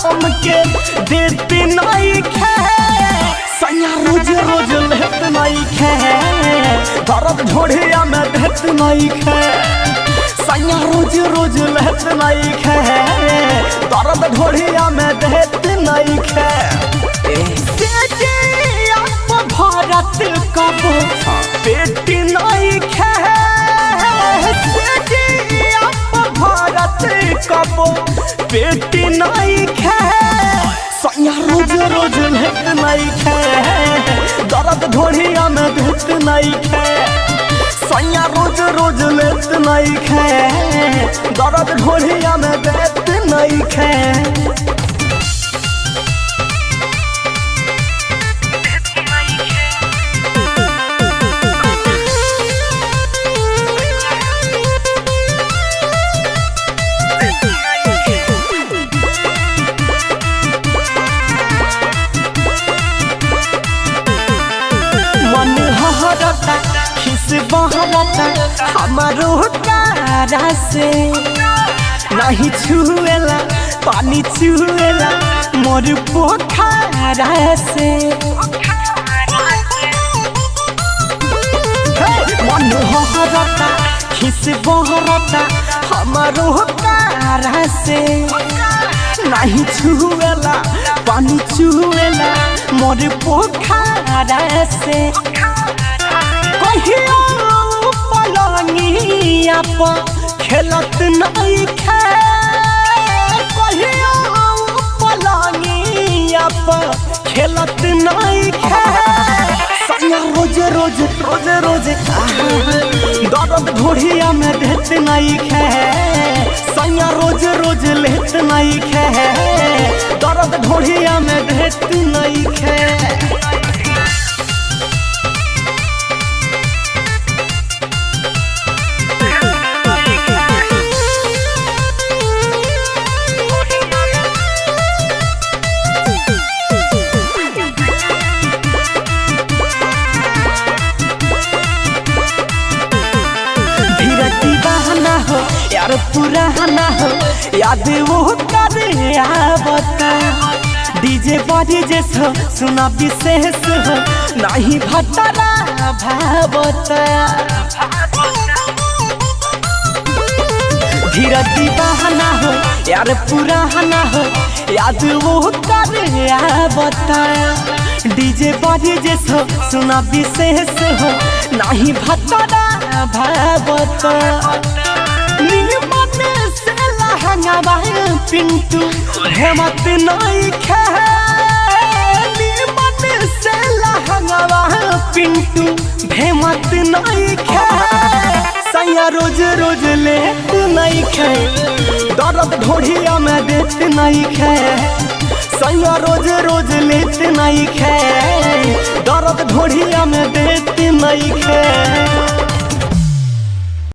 हमके देते नहीं खे सैया रोज रोज लेत नहीं खे दर्द ढोढ़िया में देत नहीं खे सैया रोज रोज लेत नहीं खे दर्द ढोढ़िया में देत नहीं खे भारत कब पेट नहीं खे भारत कब पेट नहीं खे सैया रोज रोज लेत नहीं खे दर्द ढोढ़िया में देत नहीं खे सैया रोज रोज लेत नहीं खे दर्द ढोढ़िया में देत नहीं खे खिस बहरता हमारो तारा से नहीं छुएला पानी छुएला मोर पोखरा से मन हरता खिस बहरता हमारो तारा से नहीं छुएला पानी छुएला मोर पोखरा से पलंगिया पर खेलत नहीं खे पलंगिया पर खेलत नहीं खे सैया रोज रोज रोज रोज दर्द ढोढ़िया में देत नहीं खे सैया रोज रोज लेत नहीं खे दर्द ढोढ़िया में देत नहीं खे यार पुराना हो याद वो करे आवता डीजे बजे जैसो सुना विशेष हो नहीं भटरा भावता धीरती बहाना हो यार पुराना हो याद वो करे आवता डीजे बजे जैसो सुना विशेष हो नहीं भटरा भावता पिंटू हेमत नहीं खे से लहंगवा पिंटू हेमत नहीं खे सैया रोज रोज लेत नहीं खे दर्द ढोढ़िया में देत नहीं खे सैया रोज रोज लेत नहीं खे दर्द ढोढ़िया में देत नहीं खे।